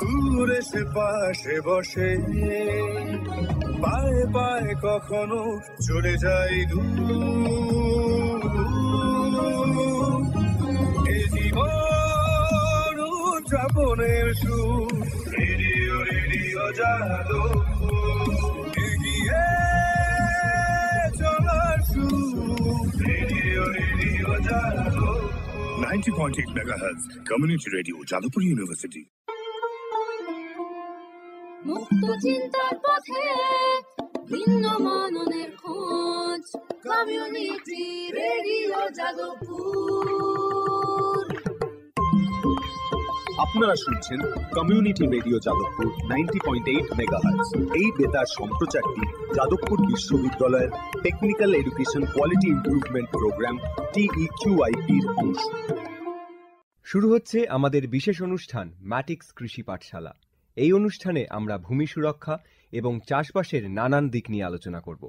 দূরে সে পাশে বসে, পায়ে পায়ে কখনো চলে যায় দূর। এ জীবন উদযাপনের সুর, রেডিও রেডিও যাদবপুর, এগিয়ে চলার সুর, radio radio Jadavpur. 90.8 megahertz community radio, Jadavpur university. মুক্ত চিন্তার পথে ভিন্ন মননের খোঁজ, কমিউনিটি রেডিও যাদবপুর। আপনারা শুনছেন কমিউনিটি রেডিও যাদবপুর 90.8 মেগাহার্টজ। এই বেতার সম্প্রচারটি যাদবপুর বিশ্ববিদ্যালয়ের technical education quality improvement programme TEQIP-র অংশ। শুরু হচ্ছে আমাদের বিশেষ অনুষ্ঠান ম্যাটিক্স কৃষি পাঠশালা। এই অনুষ্ঠানে আমরা ভূমি সুরক্ষা এবং চাষবাসের নানান দিক নিয়ে আলোচনা করব।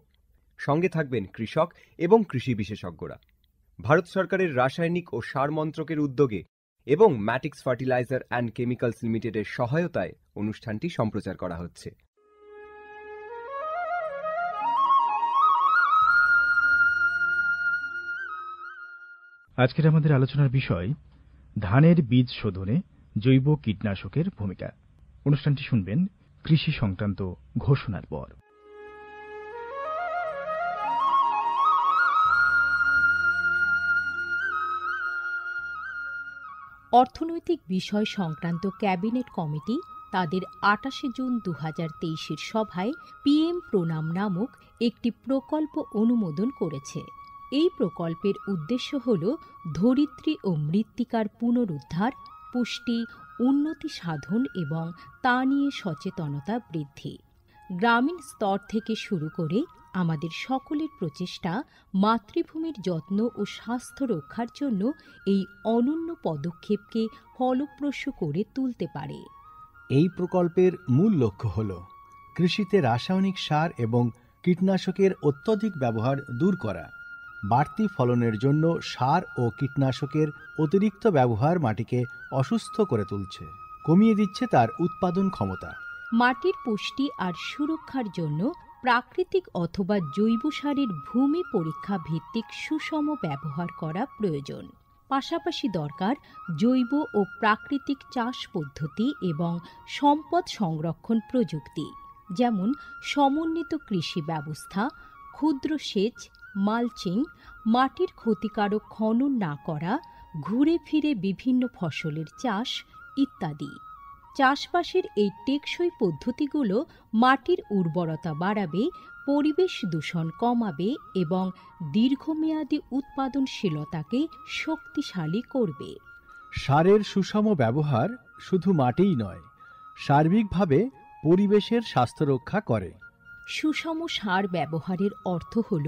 সঙ্গে থাকবেন কৃষক এবং কৃষি বিশেষজ্ঞরা। ভারত সরকারের রাসায়নিক ও সার মন্ত্রকের উদ্যোগে এবং ম্যাটিক্স ফার্টিলাইজার অ্যান্ড কেমিক্যালস লিমিটেডের সহায়তায় অনুষ্ঠানটি সম্প্রচার করা হচ্ছে। আজকের আমাদের আলোচনার বিষয় ধানের বীজ শোধনে জৈব কীটনাশকের ভূমিকা। অনুষ্ঠানটি শুনবেন কৃষি সংক্রান্ত ঘোষণার পর। অর্থনৈতিক বিষয় সংক্রান্ত ক্যাবিনেট কমিটি তাদের ২৮ জুন ২০২৩ সভায় পিএম প্রণাম নামক একটি প্রকল্প অনুমোদন করেছে। এই প্রকল্পের উদ্দেশ্য হল ধরিত্রী ও মৃত্তিকার পুনরুদ্ধার, পুষ্টি, উন্নতি সাধন এবং তা নিয়ে সচেতনতা বৃদ্ধি। গ্রামীণ স্তর থেকে শুরু করে আমাদের সকলের প্রচেষ্টা মাতৃভূমির যত্ন ও স্বাস্থ্য রক্ষার জন্য এই অনন্য পদক্ষেপকে ফলপ্রসূ করে তুলতে পারে। এই প্রকল্পের মূল লক্ষ্য হল কৃষিতে রাসায়নিক সার এবং কীটনাশকের অত্যধিক ব্যবহার দূর করা। বাড়তি ফলনের জন্য সার ও কীটনাশকের অতিরিক্ত ব্যবহার মাটিকে অসুস্থ করে তুলছে, কমিয়ে দিচ্ছে তার উৎপাদন ক্ষমতা। মাটির পুষ্টি আর সুরক্ষার জন্য প্রাকৃতিক অথবা জৈব সারের ভূমি পরীক্ষা ভিত্তিক সুষম ব্যবহার করা প্রয়োজন। পাশাপাশি দরকার জৈব ও প্রাকৃতিক চাষ পদ্ধতি এবং সম্পদ সংরক্ষণ প্রযুক্তি, যেমন সমন্বিত কৃষি ব্যবস্থা, ক্ষুদ্র সেচ, মালচিং, মাটির ক্ষতিকারক খনন না করা, ঘুরে ফিরে বিভিন্ন ফসলের চাষ ইত্যাদি। চাষবাসের এই টেকসই পদ্ধতিগুলো মাটির উর্বরতা বাড়াবে, পরিবেশ দূষণ কমাবে এবং দীর্ঘমেয়াদী উৎপাদনশীলতাকে শক্তিশালী করবে। সারের সুষম ব্যবহার শুধু মাটিই নয়, সার্বিকভাবে পরিবেশের স্বাস্থ্য রক্ষা করে। সুষম সার ব্যবহারের অর্থ হল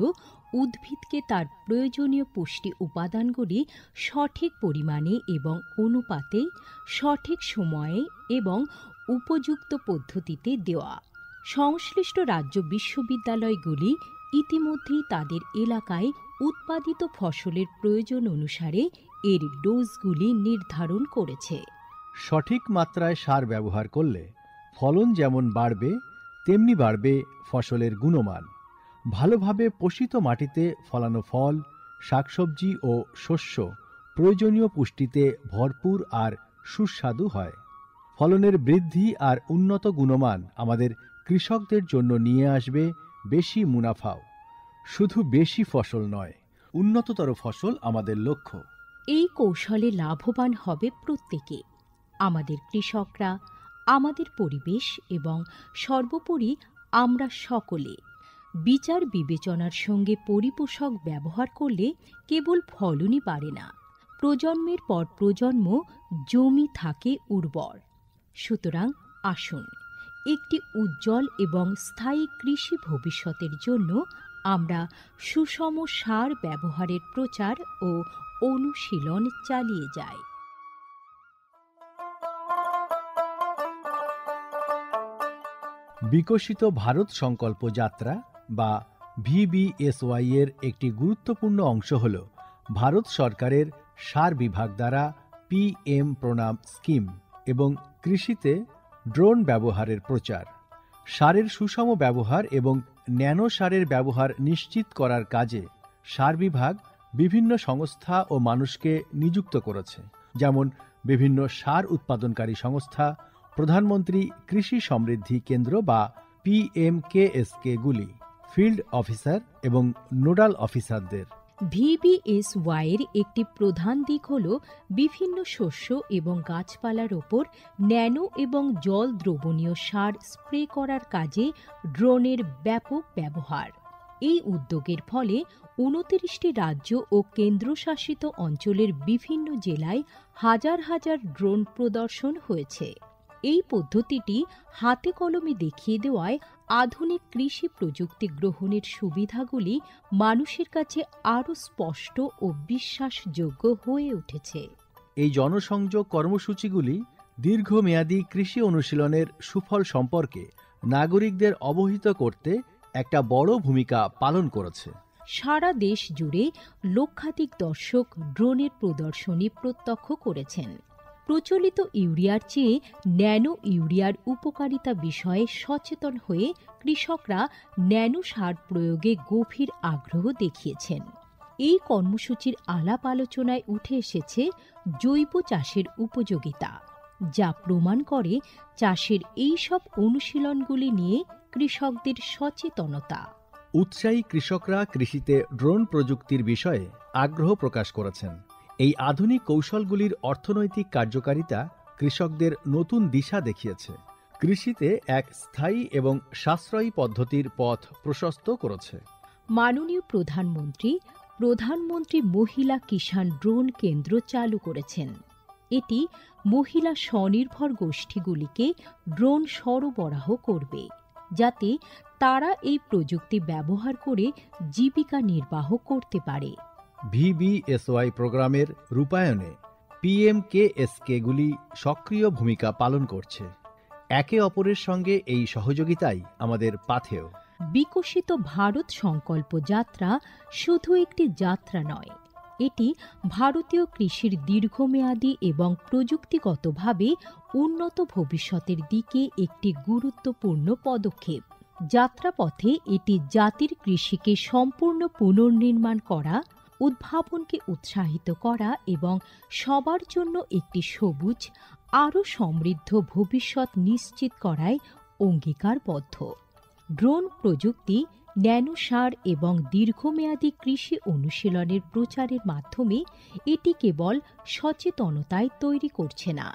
উদ্ভিদকে তার প্রয়োজনীয় পুষ্টি উপাদানগুলি সঠিক পরিমাণে এবং অনুপাতে, সঠিক সময়ে এবং উপযুক্ত পদ্ধতিতে দেওয়া। সংশ্লিষ্ট রাজ্য বিশ্ববিদ্যালয়গুলি ইতিমধ্যেই তাদের এলাকায় উৎপাদিত ফসলের প্রয়োজন অনুসারে এর ডোজগুলি নির্ধারণ করেছে। সঠিক মাত্রায় সার ব্যবহার করলে ফলন যেমন বাড়বে, তেমনি বাড়বে ফসলের গুণমান। ভালোভাবে পোষিত মাটিতে ফলানো ফল, শাকসবজি ও শস্য প্রয়োজনীয় পুষ্টিতে ভরপুর আর সুস্বাদু হয়। ফলনের বৃদ্ধি আর উন্নত গুণমান আমাদের কৃষকদের জন্য নিয়ে আসবে বেশি মুনাফাও। শুধু বেশি ফসল নয়, উন্নততর ফসল আমাদের লক্ষ্য। এই কৌশলে লাভবান হবে প্রত্যেকে, আমাদের কৃষকরা, আমাদের পরিবেশ এবং সর্বোপরি আমরা সকলে। বিচার বিবেচনার সঙ্গে পরিপোষক ব্যবহার করলে কেবল ফলনই বাড়ে না, প্রজন্মের পর প্রজন্ম জমি থাকে উর্বর। সুতরাং আসুন, একটি উজ্জ্বল এবং স্থায়ী কৃষি ভবিষ্যতের জন্য আমরা সুষম সার ব্যবহারের প্রচার ও অনুশীলন চালিয়ে যাই। বিকশিত ভারত সংকল্প যাত্রা বা VBSY এর একটি গুরুত্বপূর্ণ অংশ হল ভারত সরকারের সার বিভাগ দ্বারা PM প্রণাম স্কিম এবং কৃষিতে ড্রোন ব্যবহারের প্রচার, সারের সুষম ব্যবহার এবং ন্যানো সারের ব্যবহার নিশ্চিত করার কাজে সার বিভাগ বিভিন্ন সংস্থা ও মানুষকে নিযুক্ত করেছে, যেমন বিভিন্ন সার উৎপাদনকারী সংস্থা, প্রধানমন্ত্রী কৃষি সমৃদ্ধি কেন্দ্র বা PMKSK গুলি, ফিল্ড অফিসার এবং নোডাল অফিসারদের। VBSY এর একটি প্রধান দিক হল বিভিন্ন শস্য এবং গাছপালার ওপর ন্যানো এবং জল দ্রবণীয় সার স্প্রে করার কাজে ড্রোনের ব্যাপক ব্যবহার। এই উদ্যোগের ফলে 29টি রাজ্য ও কেন্দ্রশাসিত অঞ্চলের বিভিন্ন জেলায় হাজার হাজার ড্রোন প্রদর্শন হয়েছে। এই পদ্ধতিটি হাতে কলমে দেখিয়ে দেওয়ায় আধুনিক কৃষি প্রযুক্তি গ্রহণের সুবিধাগুলি মানুষের কাছে আরও স্পষ্ট ও বিশ্বাসযোগ্য হয়ে উঠেছে। এই জনসংযোগ কর্মসূচিগুলি দীর্ঘমেয়াদী কৃষি অনুশীলনের সুফল সম্পর্কে নাগরিকদের অবহিত করতে একটা বড় ভূমিকা পালন করেছে। সারা দেশ জুড়ে লক্ষাধিক দর্শক ড্রোনের প্রদর্শনী প্রত্যক্ষ করেছেন। প্রচলিত ইউরিয়ার চেয়ে ন্যানো ইউরিয়ার উপকারিতা বিষয়ে সচেতন হয়ে কৃষকরা ন্যানো সার প্রয়োগে গভীর আগ্রহ দেখিয়েছেন। এই কর্মসূচির আলাপ আলোচনায় উঠে এসেছে জৈব চাষের উপযোগিতা, যা প্রমাণ করে চাষের এই সব অনুশীলনগুলি নিয়ে কৃষকদের সচেতনতা। উৎসাহী কৃষকরা কৃষিতে ড্রোন প্রযুক্তির বিষয়ে আগ্রহ প্রকাশ করেছেন। এই আধুনিক কৌশলগুলির অর্থনৈতিক কার্যকারিতা কৃষকদের নতুন দিশা দেখিয়েছে, কৃষিতে এক স্থায়ী এবং সাশ্রয়ী পদ্ধতির পথ প্রশস্ত করেছে। মাননীয় প্রধানমন্ত্রী মহিলা কিষাণ ড্রোন কেন্দ্র চালু করেছেন। এটি মহিলা স্বনির্ভর গোষ্ঠীগুলিকে ড্রোন সরবরাহ করবে, যাতে তারা এই প্রযুক্তি ব্যবহার করে জীবিকা নির্বাহ করতে পারে। VBSY প্রোগ্রামের রূপায়ণে PMKSK গুলি সক্রিয় ভূমিকা পালন করছে। একে অপরের সঙ্গে এই সহযোগিতাই আমাদের পাথেয়। বিকশিত ভারত সংকল্প যাত্রা শুধু একটি যাত্রা নয়, এটি ভারতীয় কৃষির দীর্ঘমেয়াদী এবং প্রযুক্তিগতভাবে উন্নত ভবিষ্যতের দিকে একটি গুরুত্বপূর্ণ পদক্ষেপ। যাত্রাপথে এটি জাতির কৃষিকে সম্পূর্ণ পুনর্নির্মাণ করা, উদ্ভাবনকে উৎসাহিত করা এবং সবার জন্য একটি সবুজ, আরও সমৃদ্ধ ভবিষ্যৎ নিশ্চিত করায় অঙ্গীকারবদ্ধ। ড্রোন প্রযুক্তি, ন্যানো সার এবং দীর্ঘমেয়াদী কৃষি অনুশীলনের প্রচারের মাধ্যমে এটি কেবল সচেতনতায় তৈরি করছে না,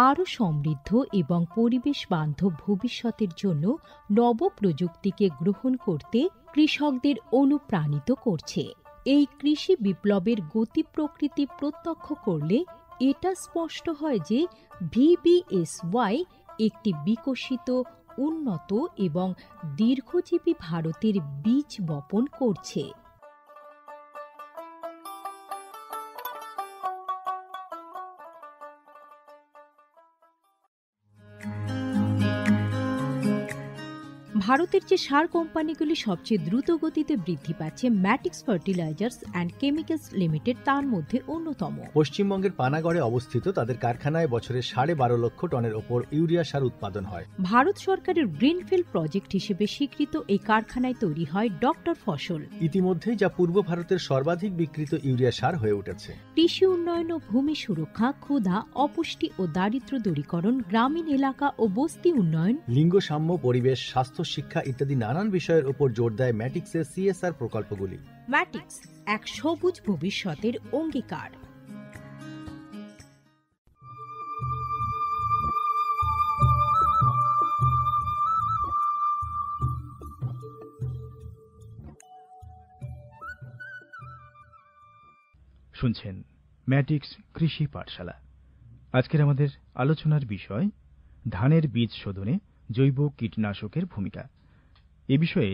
আরও সমৃদ্ধ এবং পরিবেশ বান্ধব ভবিষ্যতের জন্য নব প্রযুক্তিকে গ্রহণ করতে কৃষকদের অনুপ্রাণিত করছে। এই কৃষি বিপ্লবের গতি প্রকৃতি প্রত্যক্ষ করলে এটা স্পষ্ট হয় যে VBSY একটি বিকশিত, উন্নত এবং দীর্ঘজীবী ভারতের বীজ বপন করছে। ভারতের যে সার কোম্পানিগুলি সবচেয়ে দ্রুত গতিতে বৃদ্ধি পাচ্ছে, ম্যাটিক্স ফার্টিলাইজার্স অ্যান্ড কেমিক্যালস লিমিটেড তার মধ্যে অন্যতম। পশ্চিমবঙ্গের পানাগড়ে অবস্থিত তাদের কারখানায় বছরে 12.5 লক্ষ টনের ওপর ইউরিয়া সার উৎপাদন হয়। ভারত সরকারের গ্রিনফিল্ড প্রজেক্ট হিসেবে স্বীকৃত এই কারখানায় তৈরি হয় ডক্টর ফসল। ইতিমধ্যেই যা পূর্ব ভারতের সর্বাধিক বিক্রিত ইউরিয়া সার হয়ে উঠেছে। কৃষি উন্নয়ন ও ভূমি সুরক্ষা, ক্ষুধা, অপুষ্টি ও দারিদ্র্য দূরীকরণ, গ্রামীণ এলাকা ও বস্তি উন্নয়ন, লিঙ্গ সাম্য, পরিবেশ, স্বাস্থ্য, শিক্ষা ইত্যাদি নানান বিষয়ের উপর জোর দেয় ম্যাটিক্সের CSR প্রকল্পগুলি। ম্যাটিক্স এক সবুজ ভবিষ্যতের অঙ্গীকার। শুনছেন ম্যাটিক্স কৃষি পাঠশালা। আজকের আমাদের আলোচনার বিষয় ধানের বীজ শোধনে জৈব কীটনাশকের ভূমিকা। এ বিষয়ে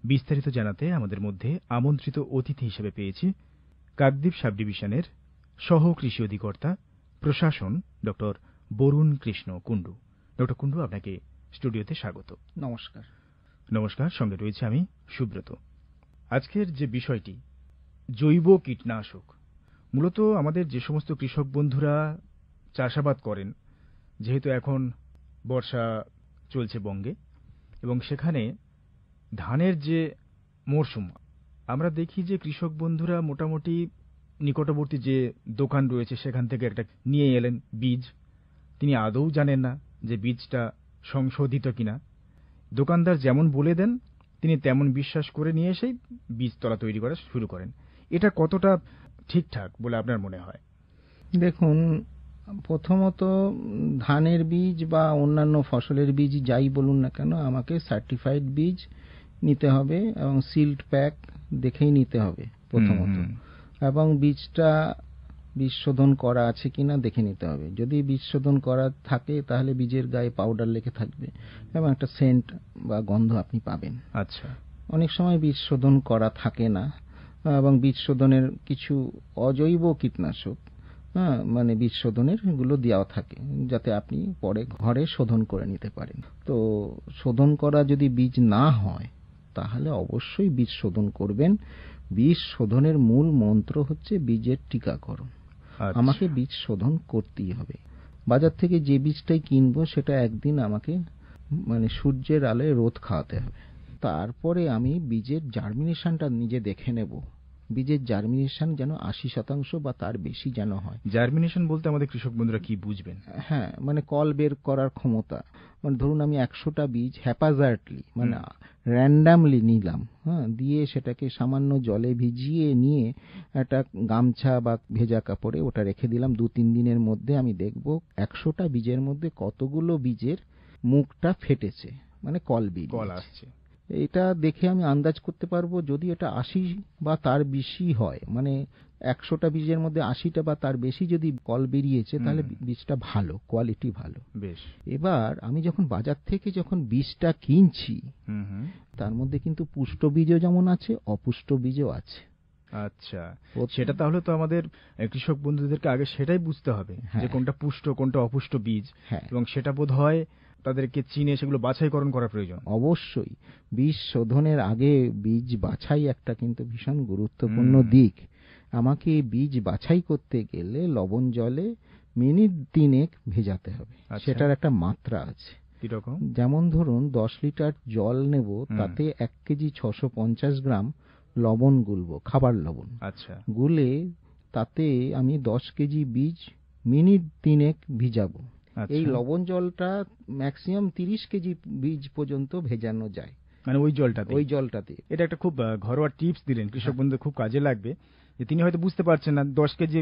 বিস্তারিত জানাতে আমাদের মধ্যে আমন্ত্রিত অতিথি হিসেবে পেয়েছি কাকদ্বীপ সাব ডিভিশনের সহ কৃষি অধিকর্তা প্রশাসন ডক্টর বরুণ কৃষ্ণ কুণ্ডু। ডক্টর কুণ্ডু, আপনাকে স্টুডিওতে স্বাগত। নমস্কার। নমস্কার। সঙ্গে রয়েছে আমি সুব্রত। আজকের যে বিষয়টি জৈব কীটনাশক, মূলত আমাদের যে সমস্ত কৃষক বন্ধুরা চাষাবাদ করেন, যেহেতু এখন বর্ষা চলছে বঙ্গে এবং সেখানে ধানের যে মরশুম, আমরা দেখি যে কৃষক বন্ধুরা মোটামুটি নিকটবর্তী যে দোকান রয়েছে সেখান থেকে একটা নিয়ে এলেন বীজ। তিনি আদৌ জানেন না যে বীজটা সংশোধিত কিনা। দোকানদার যেমন বলে দেন তিনি তেমন বিশ্বাস করে নিয়ে এসেই বীজতলা তৈরি করা শুরু করেন। এটা কতটা ঠিকঠাক বলে আপনার মনে হয়? দেখুন, প্রথমত ধানের বীজ বা অন্যান্য ফসলের বীজ যাই বলুন না কেন, আমাকে সার্টিফাইড বীজ নিতে হবে এবং সিল্ড প্যাক দেখেই নিতে হবে প্রথমত, এবং বীজটা বীজ শোধন করা আছে কিনা দেখে নিতে হবে। যদি বীজ শোধন করা থাকে তাহলে বীজের গায়ে পাউডার লেগে থাকবে এবং একটা সেন্ট বা গন্ধ আপনি পাবেন। আচ্ছা, অনেক সময় বীজ শোধন করা থাকে না এবং বীজ শোধনের কিছু অজৈব কীটনাশক মানে বীজ শোধনের গুলো দেওয়া থাকে যাতে আপনি পরে ঘরে শোধন করে নিতে পারেন। তো শোধন করা যদি বীজ না হয় তাহলে অবশ্যই বীজ শোধন করবেন। বীজ শোধনের মূল মন্ত্র হচ্ছে বীজের টিকাকরণ। আমাকে বীজ শোধন করতেই হবে। বাজার থেকে যে বীজটাই কিনবো সেটা একদিন আমাকে মানে সূর্যের আলোয় রোদ খাওয়াতে হবে। তারপরে আমি বীজের জার্মিনেশনটা নিজে দেখে নেব। বীজের জার্মিনেশন যেন 80% বা তার বেশি যেন হয়। জার্মিনেশন বলতে আমাদের কৃষক বন্ধুরা কি বুঝবেন? হ্যাঁ, মানে কল বের করার ক্ষমতা। মানে ধরুন আমি 100টা বীজ হ্যাপাজার্টলি মানে র্যান্ডামলি নিলাম, দিয়ে সেটাকে সামান্য জলে ভিজিয়ে নিয়ে একটা গামছা বা ভেজা কাপড়ে ওটা রেখে দিলাম। 2-3 দিনের মধ্যে আমি দেখব 100টা বীজের মধ্যে কতগুলো বীজের মুখটা ফেটেছে, মানে কল বীজ আসছে। এটা দেখে আমি আন্দাজ করতে পারবো। যদি এটা 80 বা তার বেশি হয়, মানে 100টা বীজের মধ্যে 80টা বা তার বেশি যদি কল বেরিয়েছে তাহলে বীজটা ভালো, কোয়ালিটি ভালো। বেশ। এবার আমি যখন বাজার থেকে যখন বীজটা কিনছি তার মধ্যে কিন্তু পুষ্ট বীজও যেমন আছে, অপুষ্ট বীজও আছে। আচ্ছা, সেটা তাহলে তো আমাদের কৃষক বন্ধুদেরকে আগে সেটাই বুঝতে হবে যে কোনটা পুষ্ট কোনটা অপুষ্ট বীজ, এবং সেটা বোধ হয় তাদেরকে চিনে সেগুলো বাছাইকরণ করা প্রয়োজন। অবশ্যই বীজ শোধনের আগে বীজ বাছাই একটা কিন্তু ভীষণ গুরুত্বপূর্ণ দিক। আমাকে বীজ বাছাই করতে গেলে লবণ জলে মিনিট 3 ভেজাতে হবে। সেটার একটা মাত্রা আছে। কিরকম? যেমন ধরুন 10 লিটার জল নেব, তাতে 1 কেজি 650 গ্রাম লবণ গুলবো, খাবার লবণ। আচ্ছা, গুলে তাতে আমি 10 কেজি বীজ মিনিট 3 ভিজাবো। এই লবণ জলটা ম্যাক্সিমাম 30 কেজি বীজ পর্যন্ত ভেজানো যায়, মানে ওই জলটাতে। এটা একটা খুব ঘরোয়া টিপস দিলেন, কৃষক বন্ধুদের খুব কাজে লাগবে। যে তিনি হয়তো বুঝতে পারছেন না 10 কেজি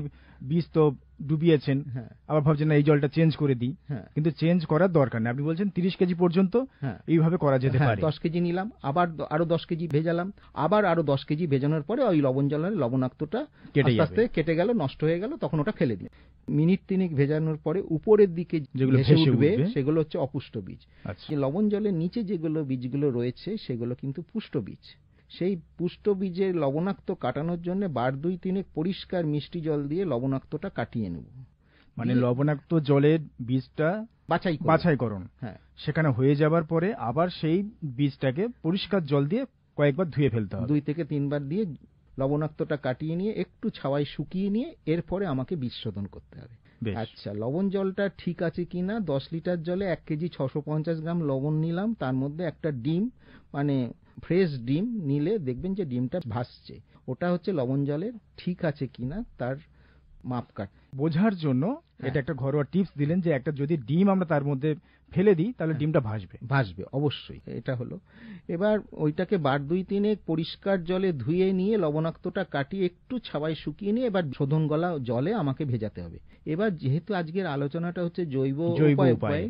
বীজ তো ডুবিয়েছেন, আবার ভাবছেন না এই জলটা চেঞ্জ করে দিই, কিন্তু চেঞ্জ করার দরকার নেই। আপনি বলছেন 30 কেজি পর্যন্ত এইভাবে করা যেতে পারে। 10 কেজি নিলাম, আবার আরো 10 কেজি ভেজালাম, আবার আরো 10 কেজি ভেজানোর পরে ওই লবণ জলের লবণাক্তটা আস্তে আস্তে কেটে গেল, নষ্ট হয়ে গেল, তখন ওটা ফেলে দিই। মিনিট 3 ভেজানোর পরে উপরের দিকে যেগুলো ভেসে উঠবে সেগুলো হচ্ছে অপুষ্ট বীজ। যে লবণ জলের নিচে যেগুলো বীজগুলো রয়েছে সেগুলো কিন্তু পুষ্ট বীজ। সেই পুষ্ট বীজের লবণাক্ত কাটানোর জন্য 2-3 পরিষ্কার মিষ্টি জল দিয়ে লবণাক্তটা কাটিয়ে নেব। মানে লবণাক্ত জলের বীজটা বাছাইকরণ সেখানে হয়ে যাবার পরে আবার সেই বীজটাকে পরিষ্কার জল দিয়ে কয়েকবার ধুয়ে ফেলতে হবে। 2 থেকে 3 বার দিয়ে লবণাক্তটা কাটিয়ে নিয়ে একটু ছাওয়ায় শুকিয়ে নিয়ে এরপরে আমাকে বীজ শোধন করতে হবে। আচ্ছা, লবণ জলটা ঠিক আছে কিনা? 10 লিটার জলে 1 কেজি 650 গ্রাম লবণ নিলাম, তার মধ্যে একটা ডিম, মানে ফ্রেশ ডিম নিলে দেখবেন যে ডিমটা ভাসছে, ওটা হচ্ছে লবণ জলের ঠিক আছে কিনা তার মাপকাঠি বোঝার জন্য। এটা একটা ঘরোয়া টিপস দিলেন যে একটা যদি ডিম আমরা তার মধ্যে ফেলে দিই তাহলে ডিমটা ভাসবে অবশ্যই। এটা হলো। এবার ওইটাকে 2-3 পরিষ্কার জলে ধুয়ে নিয়ে লবণাক্তটা কাটিয়ে একটু ছাওয়ায় শুকিয়ে নিয়ে এবার শোধন গলা জলে আমাকে ভেজাতে হবে। এবার যেহেতু আজকের আলোচনাটা হচ্ছে জৈব উপায়ে,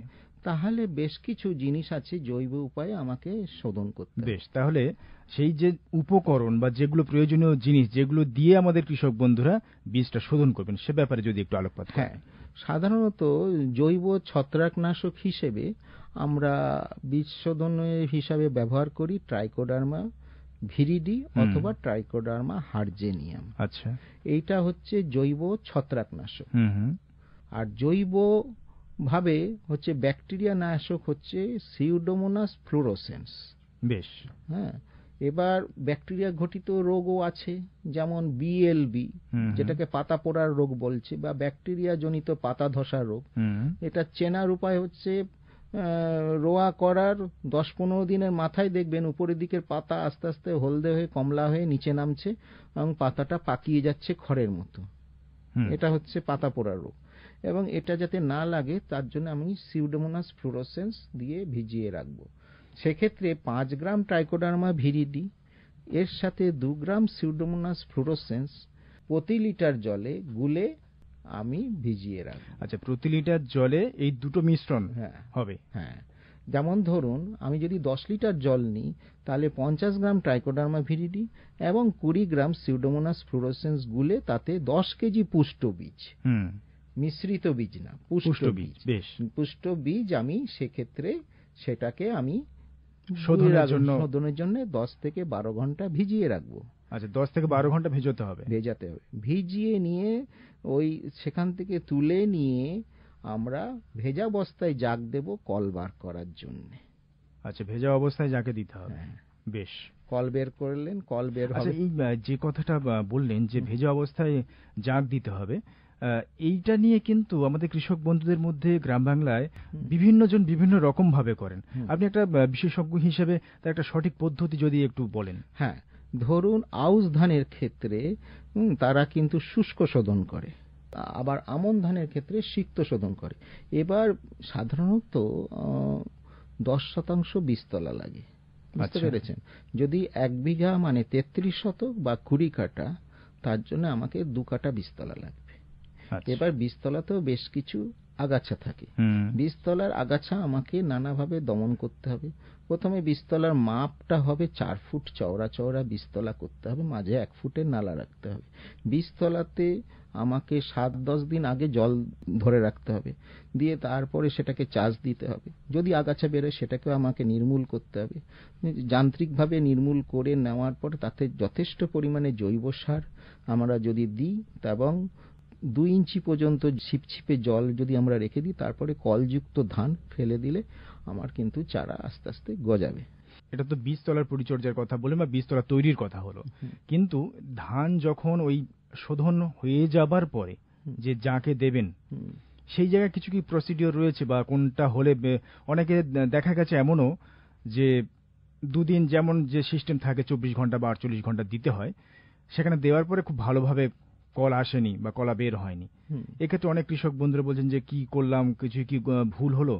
তাহলে বেশ কিছু জিনিস আছে জৈব উপায়ে আমাকে শোধন করতে হবে। বেশ, তাহলে সেই যে উপকরণ বা যেগুলো প্রয়োজনীয় জিনিস যেগুলো দিয়ে আমাদের কৃষক বন্ধুরা বীজটা শোধন করবেন সে ব্যাপারে যদি একটু আলোকপাত করেন। সাধারণত জৈব ছত্রাকনাশক হিসেবে আমরা বীজ শোধনের হিসাবে ব্যবহার করি ট্রাইকোডার্মা ভিরিডি অথবা ট্রাইকোডার্মা হার্জেনিয়াম। আচ্ছা, এইটা হচ্ছে জৈব ছত্রাকনাশক। আর জৈব ভাবে হচ্ছে ব্যাকটেরিয়া নাশক হচ্ছে সিউডোমোনাস ফ্লোরোসেন্স। বেশ, এবার ব্যাকটেরিয়া ঘটিত রোগও আছে, যেমন বিএলবি, যেটাকে পাতা পোড়ার রোগ বলছে, বা ব্যাকটেরিয়া জনিত পাতা ধসা রোগ। এটা চেনার উপায় হচ্ছে রোয়া করার 10-15 দিনের মাথায় দেখবেন উপরের দিকের পাতা আস্তে আস্তে হলদে হয়ে কমলা হয়ে নিচে নামছে এবং পাতাটা পাকিয়ে যাচ্ছে খড়ের মতো। এটা হচ্ছে পাতা পোড়া রোগ। এবং এটা যাতে না লাগে তার জন্য আমি সিউডোমোনাস ফ্লুরোসেন্স দিয়ে ভিজিয়ে রাখবো। সেক্ষেত্রে 5 গ্রাম ট্রাইকোডার্মা ভিরিডি এর সাথে 2 গ্রাম সিউডোমোনাস ফ্লুরোসেন্স প্রতি লিটার জলে গুলে আমি ভিজিয়ে রাখবো। আচ্ছা, প্রতি লিটার জলে এই দুটো মিশ্রণ হবে? হ্যাঁ, যেমন ধরুন আমি যদি 10 লিটার জল নিই তাহলে 50 গ্রাম ট্রাইকোডার্মা ভিরিডি এবং 20 গ্রাম সিউডোমোনাস ফ্লুরোসেন্স গুলে তাতে 10 কেজি পুষ্ট বীজ, মিশ্রিত বীজ না, পুষ্ট বীজ, পুষ্ট বীজ আমি সেক্ষেত্রে সেটাকে আমি শোধনের জন্য 10 থেকে 12 ঘন্টা ভিজিয়ে রাখবো। আচ্ছা, 10 থেকে 12 ঘন্টা ভেজাতে হবে। ভিজিয়ে নিয়ে ওই সেখান থেকে তুলে নিয়ে আমরা ভেজা অবস্থায় জাগ দেব কল বার করার জন্য। আচ্ছা, ভেজা অবস্থায় জাকে দিতে হবে। বেশ, কল বের করলেন, কল বের হবে। এই যে কথাটা বললেন যে ভেজা অবস্থায় জাগ দিতে হবে, এইটা নিয়ে কিন্তু আমাদের কৃষক বন্ধুদের মধ্যে গ্রাম বাংলায় বিভিন্ন জন বিভিন্ন রকম ভাবে করেন। আপনি একটা বিশেষজ্ঞ হিসেবে তার একটা সঠিক পদ্ধতি যদি একটু বলেন। হ্যাঁ, ধরুন আউশ ধানের ক্ষেত্রে তারা কিন্তু শুষ্ক শোধন করে, আবার আমন ধানের ক্ষেত্রে সিক্ত শোধন করে। এবার সাধারণত 10% বীজতলা লাগে, বুঝতে পেরেছেন? যদি 1 বিঘা মানে 33 শতক বা 20 কাঠা, তার জন্য আমাকে 2 কাঠা বীজতলা লাগবে। এবার বীজতলাতেও বেশ কিছু আগাছা থাকে। বীজতলার আগাছা আমাকে নানাভাবে দমন করতে হবে। প্রথমে বীজতলার মাপটা হবে 4 ফুট চওড়া চওড়া বীজতলা করতে হবে, মাঝে 1 ফুটের নালা রাখতে হবে। বীজতলাতে আমাকে 7-10 দিন আগে জল ধরে রাখতে হবে, দিয়ে তারপরে সেটাকে চাষ দিতে হবে। যদি আগাছা বেরোয় সেটাকেও আমাকে নির্মূল করতে হবে। যান্ত্রিকভাবে নির্মূল করে নেওয়ার পর তাতে যথেষ্ট পরিমাণে জৈব সার আমরা যদি দিই এবং 2 ইঞ্চি পর্যন্ত ছিপছিপে জল যদি আমরা রেখে দিই, তারপরে কলযুক্ত ধান ফেলে দিলে আমার কিন্তু চারা আস্তে আস্তে গজাবে। এটা তো বীজতলার পরিচর্যার কথা বললেন বা বীজতলা তৈরির কথা হলো, কিন্তু ধান যখন ওই শোধন হয়ে যাবার পরে যে যাকে দেবেন সেই জায়গায় কিছু কি প্রসিডিওর রয়েছে বা কোনটা হলে? অনেকে দেখা গেছে এমনও যে 2 দিন যেমন যে সিস্টেম থাকে 24 ঘন্টা বা 48 ঘন্টা দিতে হয়, সেখানে দেওয়ার পরে খুব ভালোভাবে কলা আসেনি বা কলা বের হয়নি। এক্ষেত্রে অনেক কৃষক বন্ধুরা বলছেন যে কি করলাম, কিছু কি ভুল হলো?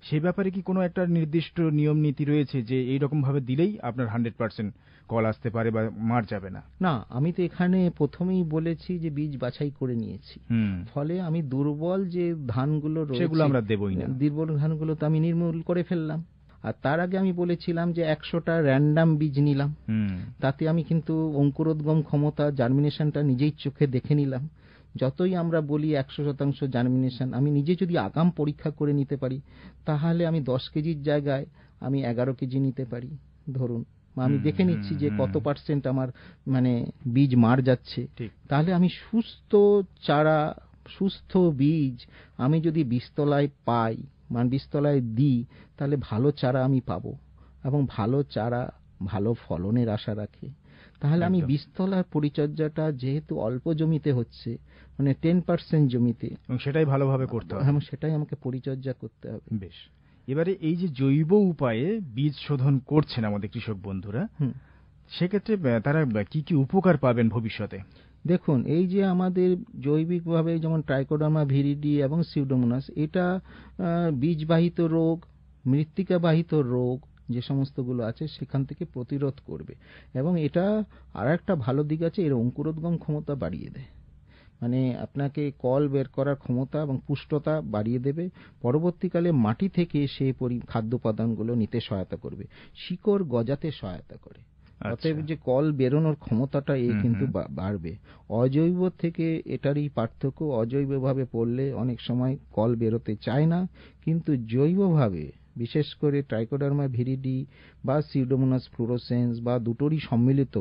সেই ব্যাপারে কি কোনো একটা নির্দিষ্ট নিয়ম নীতি রয়েছে যে এইরকম ভাবে দিলেই আপনার 100% কল আসতে পারে বা মার যাবে না? না, আমি তো এখানে প্রথমেই বলেছি যে বীজ বাছাই করে নিয়েছি, ফলে আমি দুর্বল যে ধানগুলো রয়েছে সেগুলো আমরা দেবই না, দুর্বল ধানগুলো তো আমি নির্মূল করে ফেললাম। আর তার আগে আমি বলেছিলাম যে 100টা র্যান্ডাম বীজ নিলাম, তাতে আমি কিন্তু অঙ্কুরোদ্গম ক্ষমতা, জার্মিনেশনটা নিজেই চোখে দেখে নিলাম। যতই আমরা বলি 100% জার্মিনেশন, আমি নিজে যদি আগাম পরীক্ষা করে নিতে পারি তাহলে আমি 10 কেজির জায়গায় আমি 11 কেজি নিতে পারি। ধরুন আমি দেখে নিচ্ছি যে কত পার্সেন্ট আমার মানে বীজ মার যাচ্ছে, তাহলে আমি সুস্থ চারা, সুস্থ বীজ আমি যদি বীজতলায় পাই, মানে বীজতলায় দিই, তাহলে ভালো চারা আমি পাবো এবং ভালো চারা ভালো ফলনের আশা রাখে। তাহলে আমি বীজতলার পরিচর্যাটা যেহেতু অল্প জমিতে হচ্ছে, মানে 10% জমিতে, সেটাই ভালোভাবে করতে হবে, সেটাই আমাকে পরিচর্যা করতে হবে। বেশ, এবারে এই যে জৈব উপায়ে বীজ শোধন করছেন আমাদের কৃষক বন্ধুরা, সেক্ষেত্রে তারা কি কি উপকার পাবেন ভবিষ্যতে? দেখুন, এই যে আমাদের জৈবিকভাবে যেমন ট্রাইকোডার্মা ভিরিডি এবং সিউডোমোনাস, এটা বীজবাহিত রোগ, মৃত্তিকাবাহিত রোগ যে সমস্তগুলো আছে সেখান থেকে প্রতিরোধ করবে। এবং এটা আর একটা ভালো দিক আছে, এর অঙ্কুরোদ্গম ক্ষমতা বাড়িয়ে দেয়, মানে আপনাকে কল বের করার ক্ষমতা এবং পুষ্টতা বাড়িয়ে দেবে। পরবর্তীকালে মাটি থেকে সেই খাদ্য উপাদানগুলো নিতে সহায়তা করবে, শিকড় গজাতে সহায়তা করে। অতএব যে কল বেরোনোর ক্ষমতাটা কিন্তু বাড়বে। অজৈব থেকে এটারই পার্থক্য, অজৈবভাবে পড়লে অনেক সময় কল বেরোতে চায় না, কিন্তু জৈবভাবে বিশেষ করে ট্রাইকোডার্মা ভিরিডি বা সিউডোমোনাস ফ্লুরোসেন্স বা দুটোরই সম্মিলিত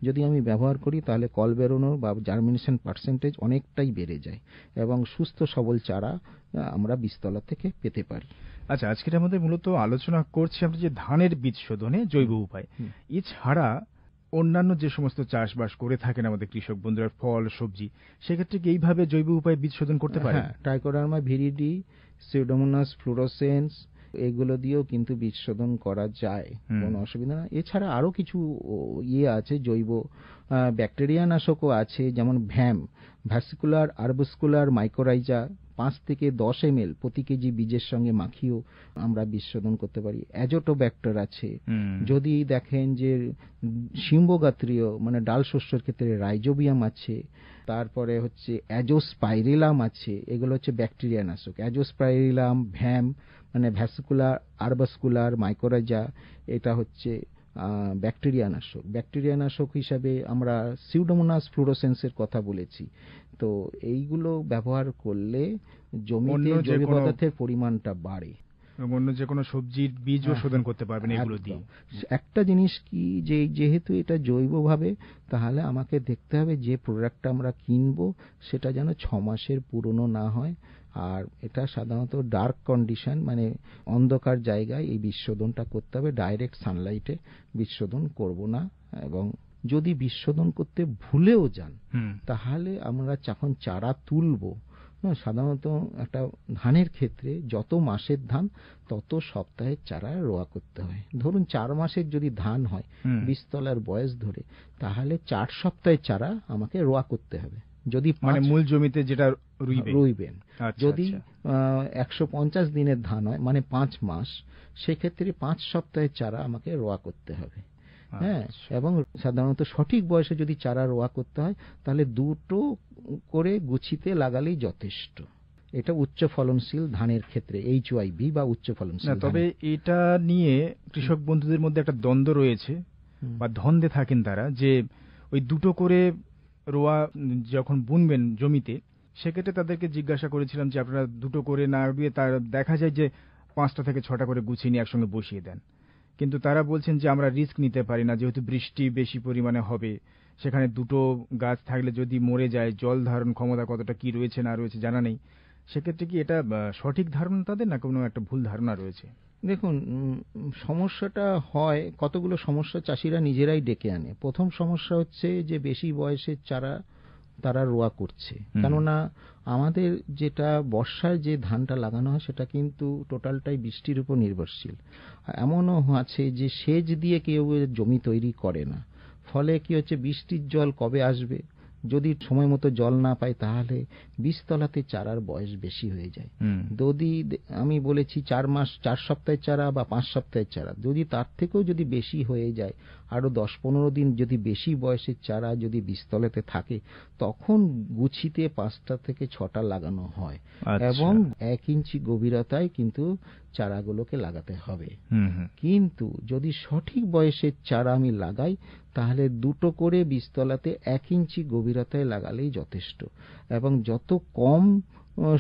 যদি আমি ব্যবহার করি, তাহলে কল বেরোনো বা জার্মিনেশন পার্সেন্টেজ অনেকটাই বেড়ে যায় এবং সুস্থ সবল চারা আমরা বীজতলা থেকে পেতে পারি। আচ্ছা, আজকের আমাদের মূলত আলোচনা করছি আমরা যে ধানের বীজ শোধনে জৈব উপায়। এছাড়া অন্যান্য যে সমস্ত চাষবাস করে থাকেন আমাদের কৃষক বন্ধুরা, ফল সবজি, সেক্ষেত্রে কি এইভাবে জৈব উপায়ে বীজ শোধন করতে পারে? হ্যাঁ, ট্রাইকোডার্মা ভিরিডি, সিউডোমোনাস ফ্লুরোসেন্স এগুলো দিয়েও কিন্তু বীজ শোধন করা যায়, কোনো অসুবিধা না। এছাড়া আরো কিছু আছে, জৈব ব্যাকটেরিয়া নাশকও আছে, যেমন ভ্যাসিকুলার আরবস্কুলার মাইকোরাইজা 5 থেকে 10 ml প্রতি কেজি বীজের সঙ্গে মাখিয়েও আমরা বীজ শোধন করতে পারি। অ্যাজোটোব্যাক্টর আছে, যদি দেখেন যে শিম্বগাত্রীয় মানে ডাল শস্যের ক্ষেত্রে রাইজোবিয়াম আছে, তারপরে হচ্ছে অ্যাজোস্পাইরিলাম আছে, এগুলো হচ্ছে ব্যাকটেরিয়া নাশক। অ্যাজোস্পাইরিলাম, মানে ভ্যাসিকুলার আরবাস্কুলার মাইকোরাইজা, এটা হচ্ছে ব্যাকটেরিয়া নাশক। ব্যাকটেরিয়া নাশক হিসাবে আমরা সিউডোমোনাস ফ্লুরোসেন্সের কথা বলেছি। তো এইগুলো ব্যবহার করলে জমিতে জৈব পদার্থের পরিমাণটা বাড়ে। অন্য যে কোনো সবজির বীজও শোধন করতে পারবেন এগুলো দিয়ে। একটা জিনিস কি, যে যেহেতু এটা জৈবভাবে, তাহলে আমাকে দেখতে হবে যে প্রোডাক্টটা আমরা কিনবো সেটা যেন 6 মাসের পুরনো না হয়। আর এটা সাধারণত ডার্ক কন্ডিশন মানে অন্ধকার জায়গায় এই বীজ শোধনটা করতে হবে, ডাইরেক্ট সানলাইটে বীজ শোধন করব না। এবং যদি বীজ শোধন করতে ভুলেও যান, তাহলে আমরা যখন চারা তুলবো, সাধারণত একটা ধানের ক্ষেত্রে যত মাসের ধান তত সপ্তাহের চারা রোয়া করতে হয়। ধরুন 4 মাসের যদি ধান হয় বীজতলার বয়স ধরে, তাহলে 4 সপ্তাহের চারা আমাকে রোয়া করতে হবে। যদি মানে মূল জমিতে যেটা রুইবেন, যদি 150 দিনের ধান হয় মানে 5 মাস, সেক্ষেত্রে 5 সপ্তাহের চারা আমাকে রোয়া করতে হবে। হ্যাঁ, এবং সাধারণত সঠিক বয়সে যদি চারা রোয়া করতে হয়, তাহলে 2টো করে গুছিতে লাগালেই যথেষ্ট। এটা উচ্চ ফলনশীল ধানের ক্ষেত্রে HYB বা উচ্চ ফলনশীল। তবে এটা নিয়ে কৃষক বন্ধুদের মধ্যে একটা দ্বন্দ্ব রয়েছে বা ধন্দে থাকেন তারা, যে ওই 2টো করে রোয়া যখন বুনবেন জমিতে, সেক্ষেত্রে তাদেরকে জিজ্ঞাসা করেছিলাম যে আপনারা 2টো করে না রুইয়ে তার দেখা যায় যে 5টা থেকে 6টা করে গুছিয়ে নিয়ে একসঙ্গে বসিয়ে দেন। কিন্তু তারা বলছেন যে আমরা রিস্ক নিতে পারি না, যেহেতু বৃষ্টি বেশি পরিমাণে হবে, সেখানে 2টো গাছ থাকলে যদি মরে যায়, জল ধারণ ক্ষমতা কতটা কি রয়েছে না রয়েছে জানা নেই। সেক্ষেত্রে কি এটা সঠিক ধারণা তাদের, না কোনো একটা ভুল ধারণা রয়েছে? দেখুন, সমস্যাটা হয়, কতগুলো সমস্যা চাষিরা নিজেরাই ডেকে আনে। প্রথম সমস্যা হচ্ছে যে বেশি বয়সের চারা তারা রোয়া করছে, কেননা আমাদের যেটা বর্ষায় যে ধানটা লাগানো হয় সেটা কিন্তু টোটালটাই বৃষ্টির উপর নির্ভরশীল। এমনও আছে যে সেচ দিয়ে কেউ জমি তৈরি করে না, ফলে কি হচ্ছে, বৃষ্টির জল কবে আসবে, যদি সময় মতো জল না পায়, তাহলে বীজতলাতে চারার বয়স বেশি হয়ে যায়। যদি আমি বলেছি 4 সপ্তাহের চারা বা 5 সপ্তাহের চারা, যদি তার থেকেও যদি বেশি হয়ে যায়, আরো 10-15 দিন যদি বেশি বয়সের চারা যদি বীজতলাতে থাকে, তখন গুছিতে 5টা থেকে 6টা লাগানো হয় এবং 1 ইঞ্চি গভীরতায় কিন্তু চারাগুলোকে লাগাতে হবে। কিন্তু যদি সঠিক বয়সের চারা আমি লাগাই, তাহলে 2টো করে বীজতলাতে 1 ইঞ্চি গভীরতায় লাগালেই যথেষ্ট। এবং যত কম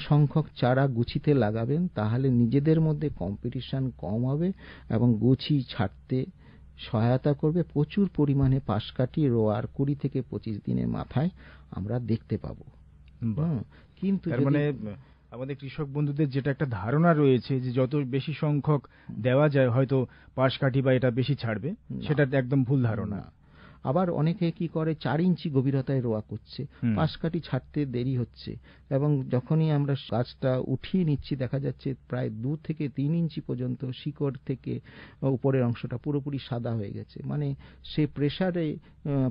সংখ্যক চারা গুছিতে লাগাবেন, তাহলে নিজেদের মধ্যে কম্পিটিশন কম হবে এবং গুছি ছাড়তে সহায়তা করবে। প্রচুর পরিমাণে পাশকাঠি রোয়ার 20 থেকে 25 দিনের মাথায় আমরা দেখতে পাবো। কিন্তু মানে আমাদের কৃষক বন্ধুদের যেটা একটা ধারণা রয়েছে যে যত বেশি সংখ্যক দেওয়া যায় হয়তো পাশকাঠি বা এটা বেশি ছাড়বে, সেটা একদম ভুল ধারণা। আবার অনেকে কি করে 4 ইঞ্চি গভীরতায় রোয়া করছে, পাশকাঠি ছাড়তে দেরি হচ্ছে, এবং যখনই আমরা গাছটা উঠিয়ে নিচ্ছি দেখা যাচ্ছে প্রায় 2 থেকে 3 ইঞ্চি পর্যন্ত শিকড় থেকে উপরের অংশটা পুরোপুরি সাদা হয়ে গেছে, মানে সে প্রেসারে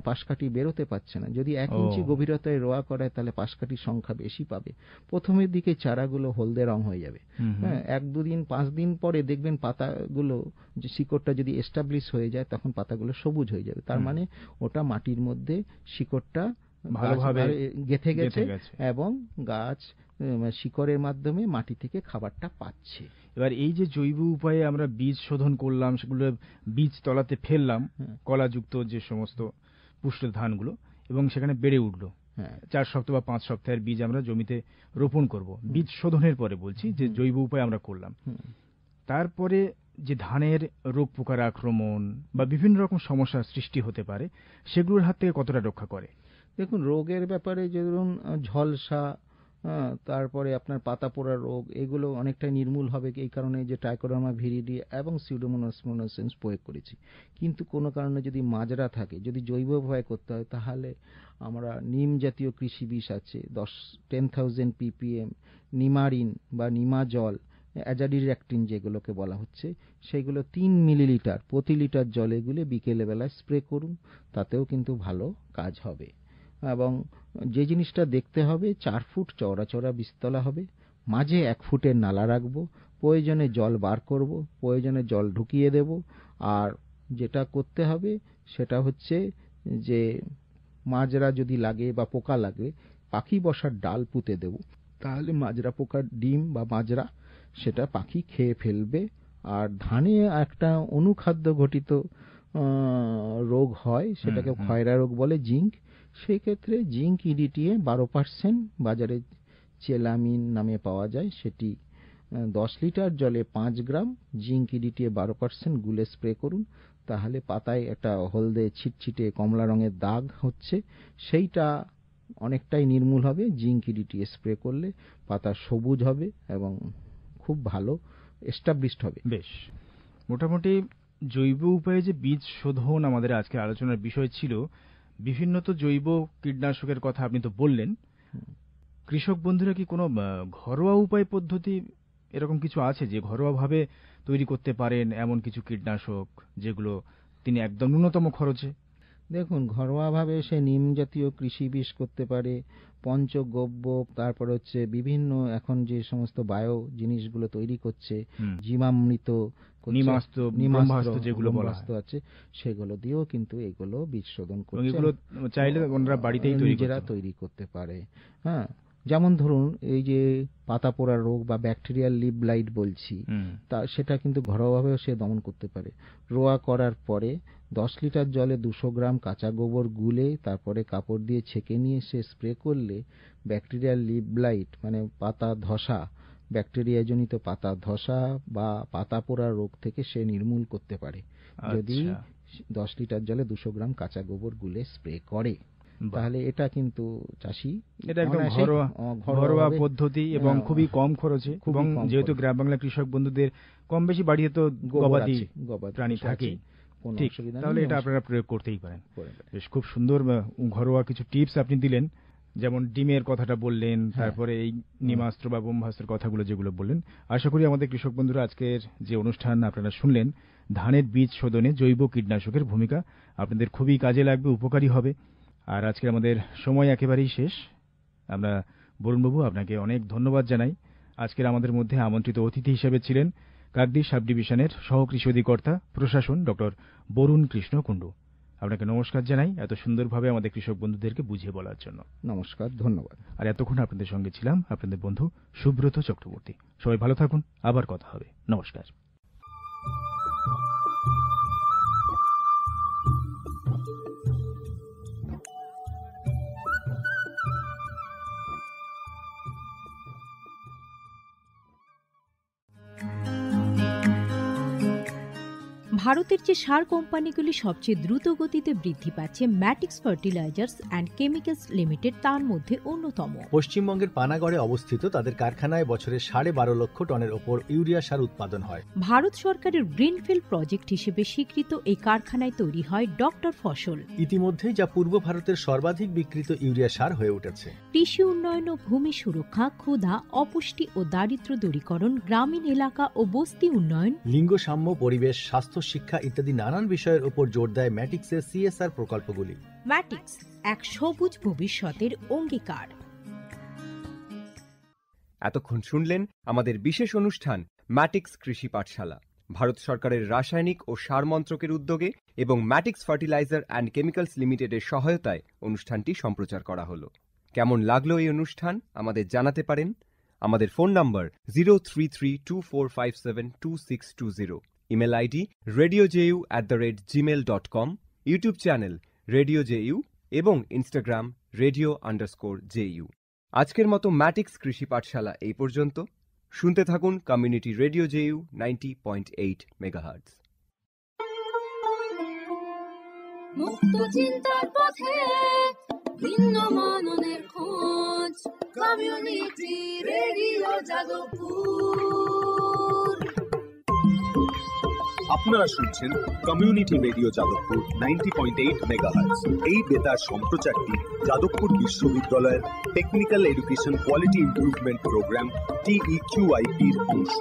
পাশকাঠি বেরোতে পারছে না। যদি 1 ইঞ্চি গভীরতায় রোয়া করায়, তাহলে পাশকাঠির সংখ্যা বেশি পাবে। প্রথমের দিকে চারাগুলো হলদে রং হয়ে যাবে, 1-2 দিন 5 দিন পরে দেখবেন পাতাগুলো, যে শিকড়টা যদি এস্টাবলিশ হয়ে যায়, তখন পাতাগুলো সবুজ হয়ে যাবে। তার মানে ওটা মাটির মধ্যে শিকড়টা ভালোভাবে গেঁথে গেছে এবং গাছ শিকড়ের মাধ্যমে মাটি থেকে খাবারটা পাচ্ছে। এবার এই যে জৈব উপায়ে আমরা বীজ শোধন করলাম, সেগুলো বীজ তলাতে ফেললাম, কলাযুক্ত যে সমস্ত পুষ্ট ধানগুলো, এবং সেখানে বেড়ে উঠলো। 4 সপ্তাহ বা 5 সপ্তাহের বীজ আমরা জমিতে রোপণ করব। বীজ শোধনের পরে বলছি যে জৈব উপায় আমরা করলাম, তারপরে যে ধানের রোগ পোকার আক্রমণ বা বিভিন্ন রকম সমস্যার সৃষ্টি হতে পারে, সেগুলোর হাত থেকে কতটা রক্ষা করে? দেখুন, রোগের ব্যাপারে ধরুন ঝলসা, তারপরে আপনার পাতা পোড়া রোগ, এগুলো অনেকটাই নির্মূল হবে এই কারণে যে ট্রাইকোডার্মা ভিরিডি এবং সিউডোমোনাস মোনাসেন্স প্রয়োগ করেছি। কিন্তু কোনো কারণে যদি মাজরা থাকে, যদি জৈবভাবে করতে হয়, তাহলে আমরা নিম জাতীয় কৃষি বিষ আছে 10,000 ppm, নিমারিন বা নিমা জল, অ্যাজাডিরেক্টিন যেগুলোকে বলা হচ্ছে, সেগুলো 3 মিলিলিটার প্রতি লিটার জলে গুলে বিকেলবেলায় স্প্রে করুন, তাতেও কিন্তু ভালো কাজ হবে। এবং যে জিনিসটা দেখতে হবে, 4 ফুট চওড়া চওড়া বীজতলা হবে, মাঝে 1 ফুটের নালা রাখবো, প্রয়োজনে জল বার করব, প্রয়োজনে জল ঢুকিয়ে দেব। আর যেটা করতে হবে সেটা হচ্ছে যে মাজরা যদি লাগে বা পোকা লাগে, পাখি বসার ডাল পুঁতে দেব, তাহলে মাজরা পোকার ডিম বা মাজরা সেটা পাখি খেয়ে ফেলবে। আর ধানে একটা অনুখাদ্য ঘটিত রোগ হয়, সেটাকে খয়রা রোগ বলে, জিঙ্ক। সেই ক্ষেত্রে জিঙ্ক ইডিটিএ 12% বাজারে চেলামিন নামে পাওয়া যায়, সেটি 10 লিটার জলে 5 গ্রাম জিঙ্ক ইডিটিএ 12% গুলে স্প্রে করুন। তাহলে পাতায় একটা হলদে ছিটছিটে কমলা রঙের দাগ হচ্ছে, সেইটা অনেকটাই নির্মূল হবে। জিঙ্ক ইডিটিএ স্প্রে করলে পাতা সবুজ হবে এবং খুব ভালো এস্টাবলিশড হবে। বেশ, মোটামুটি জৈব উপায়ে যে বীজ শোধন আমাদের আজকে আলোচনার বিষয় ছিল, বিভিন্ন তো জৈব কীটনাশকের কথা আপনি তো বললেন। কৃষক বন্ধুরা কি কোনো ঘরোয়া উপায় পদ্ধতি এরকম কিছু আছে যে ঘরোয়াভাবে তৈরি করতে পারেন, এমন কিছু কীটনাশক যেগুলো তিনি একদম ন্যূনতম খরচে? দেখুন, ঘরোয়াভাবে সে নিম জাতীয় কৃষি বিষ করতে পারে, পঞ্চগব্য, তারপর হচ্ছে বিভিন্ন এখন যে সমস্ত বায়ো জিনিসগুলো তৈরি করছে, জীবামৃত, নিমাস্ত, ব্রহ্মাস্ত্র যেগুলো বলা আছে, সেগুলো দিয়েও কিন্তু এগুলো বীজ শোধন করছে। এগুলো চাইলে ওনারা বাড়িতেই নিজেরা তৈরি করতে পারে। হ্যাঁ, যেমন ধরুন এই যে পাতা পোড়া রোগ বা ব্যাকটেরিয়াল লিভ ব্লাইট বলছি, তা সেটা কিন্তু ঘরোয়াভাবেও সে দমন করতে পারে। রোয়া করার পরে 10 লিটার জলে 200 গ্রাম কাঁচা গোবর গুলে তারপরে কাপড় দিয়ে ছেঁকে নিয়ে সে স্প্রে করলে ব্যাকটেরিয়াল লিভ ব্লাইট মানে পাতা ধসা, ব্যাকটেরিয়া জনিত পাতা ধসা বা পাতা পোড়া রোগ থেকে সে নির্মূল করতে পারে, যদি 10 লিটার জলে 200 গ্রাম কাঁচা গোবর গুলে স্প্রে করে। তাহলে এটা কিন্তু চাষি, এটা একদম ঘরোয়া পদ্ধতি এবং খুবই কম খরচে। এবং যেহেতু গ্রাম বাংলা কৃষক বন্ধুদের কম বেশি বাড়িতে তো গবাদি প্রাণী থাকে, ঠিক, তাহলে এটা আপনারা প্রয়োগ করতেই পারেন। বেশ, খুব সুন্দর ঘরোয়া কিছু টিপস আপনি দিলেন, যেমন ডিমের কথাটা বললেন, তারপরে এই নিমাস্ত্র বা ব্রহ্মাস্ত্রের কথাগুলো যেগুলো বললেন। আশা করি আমাদের কৃষক বন্ধুরা আজকের যে অনুষ্ঠান আপনারা শুনলেন, ধানের বীজ শোধনে জৈব কীটনাশকের ভূমিকা আপনাদের খুবই কাজে লাগবে, উপকারী হবে। আর আজকে আমাদের সময় একেবারেই শেষ। আমরা বরুণবাবু আপনাকে অনেক ধন্যবাদ জানাই। আজকের আমাদের মধ্যে আমন্ত্রিত অতিথি হিসেবে ছিলেন কাকদ্বীপ সাব ডিভিশনের সহকৃষি অধিকর্তা প্রশাসন ডক্টর বরুণ কৃষ্ণ কুণ্ডু। আপনাকে নমস্কার জানাই এত সুন্দরভাবে আমাদের কৃষক বন্ধুদেরকে বুঝিয়ে বলার জন্য। নমস্কার, ধন্যবাদ। আর এতক্ষণ আপনাদের সঙ্গে ছিলাম আপনাদের বন্ধু সুব্রত চক্রবর্তী। সবাই ভালো থাকুন, আবার কথা হবে। নমস্কার। ভারতের যে সার কোম্পানিগুলি সবচেয়ে দ্রুত গতিতে বৃদ্ধি পাচ্ছে, ম্যাটিক্স ফার্টিলাইজার্স অ্যান্ড কেমিক্যালস লিমিটেড তার মধ্যে অন্যতম। পশ্চিমবঙ্গের পানাগড়ে অবস্থিত তাদের কারখানায় বছরে 12.5 লক্ষ টনের ওপর ইউরিয়া সার উৎপাদন হয়। ভারত সরকারের গ্রিনফিল্ড প্রজেক্ট হিসেবে স্বীকৃত এই কারখানায় তৈরি হয় ডক্টর ফসল। ইতিমধ্যে যা পূর্ব ভারতের সর্বাধিক বিক্রিত ইউরিয়া সার হয়ে উঠেছে। কৃষি উন্নয়ন ও ভূমি সুরক্ষা, ক্ষুধা, অপুষ্টি ও দারিদ্র্য দূরীকরণ, গ্রামীণ এলাকা ও বস্তি উন্নয়ন, লিঙ্গ সাম্য, পরিবেশ, স্বাস্থ্য, শিক্ষা ইত্যাদি নানান বিষয়ের উপর জোর দেয় ম্যাটিক্সের সিএসআর প্রকল্পগুলি। ম্যাটিক্স, এক সবুজ ভবিষ্যতের অঙ্গীকার। এতক্ষণ শুনলেন আমাদের বিশেষ অনুষ্ঠান ম্যাটিক্স কৃষি পাঠশালা। ভারত সরকারের রাসায়নিক ও সার মন্ত্রকের উদ্যোগে এবং ম্যাটিক্স ফার্টিলাইজার অ্যান্ড কেমিক্যালস লিমিটেডের সহায়তায় অনুষ্ঠানটি সম্প্রচার করা হলো। কেমন লাগলো এই অনুষ্ঠান আমাদের জানাতে পারেন। আমাদের ফোন নম্বর 0332457262, email ID radiojeu@gmail.com, YouTube channel radio JU এবং ইনস্টাগ্রাম radio_jeu। আজকের মতো ম্যাটিক্স কৃষি পাঠশালা এই পর্যন্ত। শুনতে থাকুন কমিউনিটি রেডিও জেইউ 90.8 মেগাহার্টজ। মুক্ত চিন্তার পথে ভিন্ন মননের খোঁজ, কমিউনিটি রেডিও যাদবপুর। আপনারা শুনছেন কমিউনিটি রেডিও যাদবপুর 90.8 মেগাহার্টজ। এই বেতার সম্প্রচারটি যাদবপুর বিশ্ববিদ্যালয়ের technical education quality improvement programme TEQIP-র অংশ।